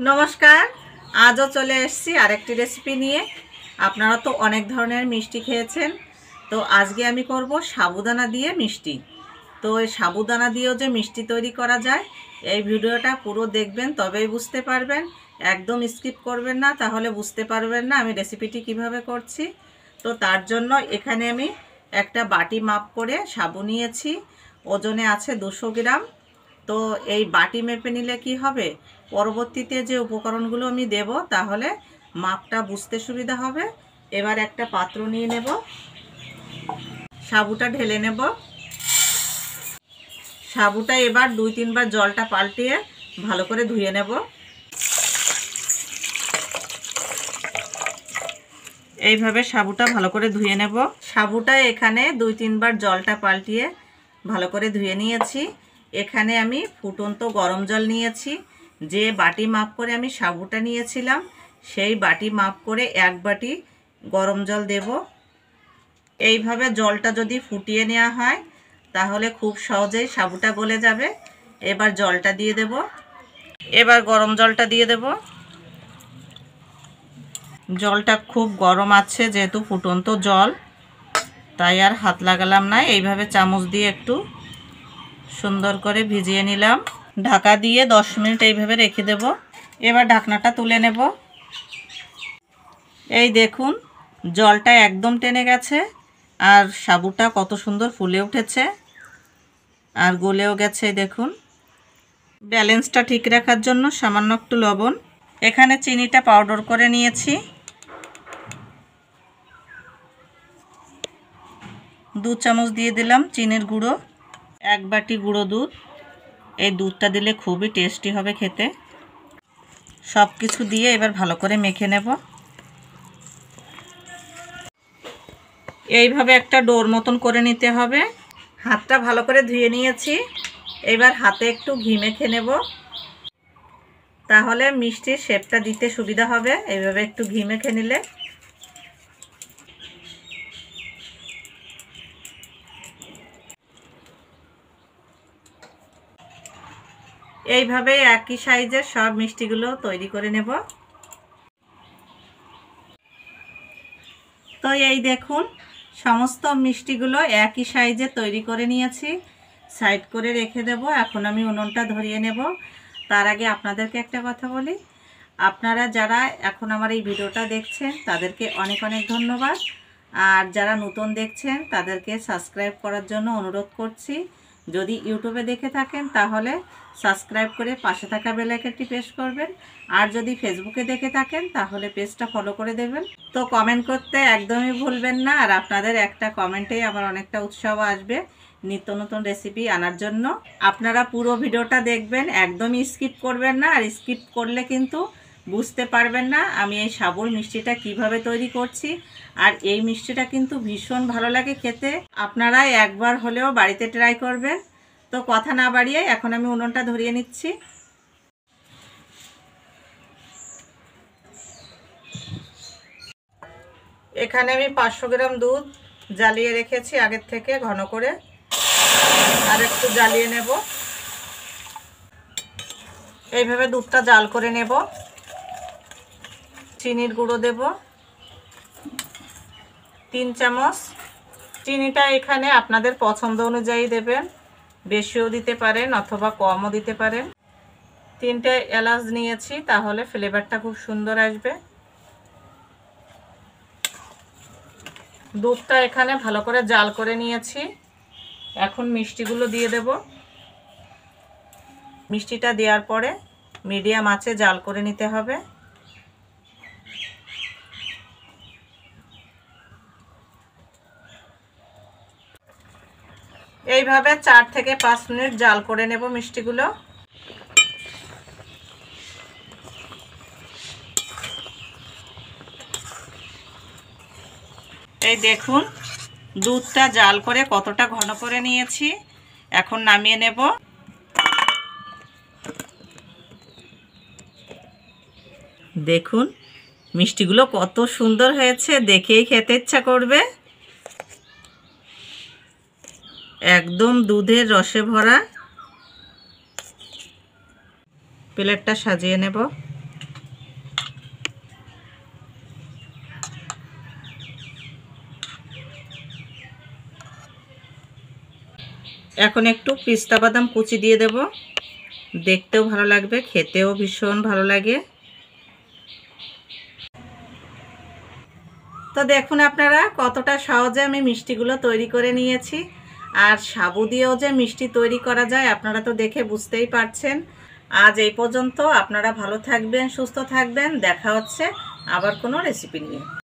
নমস্কার। আজও চলে এসেছি আরেকটি রেসিপি নিয়ে। আপনারা তো অনেক ধরনের মিষ্টি খেয়েছেন, তো আজকে আমি করব সাবুদানা দিয়ে মিষ্টি। তো এই সাবুদানা দিয়েও যে মিষ্টি তৈরি করা যায়, এই ভিডিওটা পুরো দেখবেন, তবেই বুঝতে পারবেন। একদম স্কিপ করবেন না, তাহলে বুঝতে পারবেন না আমি রেসিপিটি কিভাবে করছি। তো তার জন্য এখানে আমি একটা বাটি মাপ করে সাবু নিয়েছি, ওজনে আছে 200 গ্রাম। তো এই বাটি মেপে নিলে কি হবে, পরবর্তীতে যে উপকরণগুলো আমি দেব তাহলে মাপটা বুঝতে সুবিধা হবে। এবার একটা পাত্র নিয়ে নেব, সাবুটা ঢেলে নেব। সাবুটা এবার 2-3 বার জলটা পাল্টিয়ে ভালো করে ধুয়ে নেব। এইভাবে সাবুটা ভালো করে ধুয়ে নেব। সাবুটা এখানে 2-3 বার জলটা পাল্টিয়ে ভালো করে ধুয়ে নিয়েছি। এখানে আমি ফুটন্ত গরম জল নিয়েছি। যে বাটি মাপ করে আমি সাবুটা নিয়েছিলাম, সেই বাটি মাপ করে 1 বাটি গরম জল দেব। এইভাবে জলটা যদি ফুটিয়ে নেওয়া হয় তাহলে খুব সহজেই সাবুটা গলে যাবে। এবার জলটা দিয়ে দেব। এবার গরম জলটা দিয়ে দেব। জলটা খুব গরম আছে, যেহেতু ফুটন্ত জল, তাই আর হাত লাগালাম না। এইভাবে চামচ দিয়ে একটু সুন্দর করে ভিজিয়ে নিলাম। ঢাকা দিয়ে 10 মিনিট এইভাবে রেখে দেব। এবার ঢাকনাটা তুলে নেব। এই দেখুন, জলটা একদম টেনে গেছে আর সাবুটা কত সুন্দর ফুলে উঠেছে আর গলেও গেছে। দেখুন, ব্যালেন্সটা ঠিক রাখার জন্য সামান্য একটু লবণ, এখানে চিনিটা পাউডার করে নিয়েছি। 2 চামচ দিয়ে দিলাম চিনির গুঁড়ো। 1 বাটি গুঁড়ো দুধ। এই দুধটা দিলে খুবই টেস্টি হবে খেতে। সব কিছু দিয়ে এবার ভালো করে মেখে নেব। এইভাবে একটা ডোর মতন করে নিতে হবে। হাতটা ভালো করে ধুয়ে নিয়েছি। এবার হাতে একটু ঘি মেখে নেব, তাহলে মিষ্টির শেপটা দিতে সুবিধা হবে। এইভাবে একটু ঘি মেখে নিলে। এইভাবে একই সাইজের সব মিষ্টিগুলো তৈরি করে নেব। তো এই দেখুন, সমস্ত মিষ্টিগুলো একই সাইজে তৈরি করে নিয়েছি, সাইড করে রেখে দেব। এখন আমি উনুনটা ধরিয়ে নেব। তার আগে আপনাদেরকে একটা কথা বলি, আপনারা যারা এখন আমার এই ভিডিওটা দেখছেন তাদেরকে অনেক অনেক ধন্যবাদ। আর যারা নতুন দেখছেন তাদেরকে সাবস্ক্রাইব করার জন্য অনুরোধ করছি। যদি ইউটিউবে দেখে থাকেন তাহলে সাবস্ক্রাইব করে পাশে থাকা বেল আইকনটি প্রেস করবেন। আর যদি ফেসবুকে দেখে থাকেন তাহলে পেজটা ফলো করে দেবেন। তো কমেন্ট করতে একদমই ভুলবেন না। আর আপনাদের একটা কমেন্টেই আমার অনেকটা উৎসাহ আসবে নিত্য নতুন রেসিপি আনার জন্য। আপনারা পুরো ভিডিওটা দেখবেন, একদমই স্কিপ করবেন না। আর স্কিপ করলে কিন্তু বুঝতে পারবেন না আমি এই সাবুর মিষ্টিটা কিভাবে তৈরি করছি। আর এই মিষ্টিটা কিন্তু ভীষণ ভালো লাগে খেতে। আপনারা একবার হলেও বাড়িতে ট্রাই করবেন। তো কথা না বাড়িয়ে এখন আমি উনুনটা ধরিয়ে নিচ্ছি। এখানে আমি 500 গ্রাম দুধ জ্বালিয়ে রেখেছি আগের থেকে ঘন করে। আর একটু জ্বালিয়ে নেব। এইভাবে দুধটা জাল করে নেব। চিনির গুঁড়ো দেব 3 চামচ। চিনিটা এখানে আপনাদের পছন্দ অনুযায়ী দেবেন, বেশিও দিতে পারেন অথবা কমও দিতে পারেন। 3টে এলাচ নিয়েছি, তাহলে ফ্লেভারটা খুব সুন্দর আসবে। দুধটা এখানে ভালো করে জাল করে নিয়েছি। এখন মিষ্টিগুলো দিয়ে দেব। মিষ্টিটা দেওয়ার পরে মিডিয়াম আঁচে জাল করে নিতে হবে। এইভাবে 4 থেকে 5 মিনিট জাল করে নেব মিষ্টিগুলো। এই দেখুন, দুধটা জাল করে কতটা ঘন করে নিয়েছি। এখন নামিয়ে নেব। দেখুন মিষ্টিগুলো কত সুন্দর হয়েছে, দেখেই খেতে ইচ্ছা করবে। একদম দুধের রসে ভরা। প্লেটটা সাজিয়ে নেব। এখন একটু পিস্তা বাদাম কুচি দিয়ে দেব, দেখতেও ভালো লাগবে, খেতেও ভীষণ ভালো লাগে। তো দেখুন আপনারা কতটা সহজে আমি মিষ্টিগুলো তৈরি করে নিয়েছি। আর সাবু দিয়েও যে মিষ্টি তৈরি করা যায় আপনারা তো দেখে বুঝতেই পারছেন। আজ এই পর্যন্ত। আপনারা ভালো থাকবেন, সুস্থ থাকবেন। দেখা হচ্ছে আবার কোনো রেসিপি নিয়ে।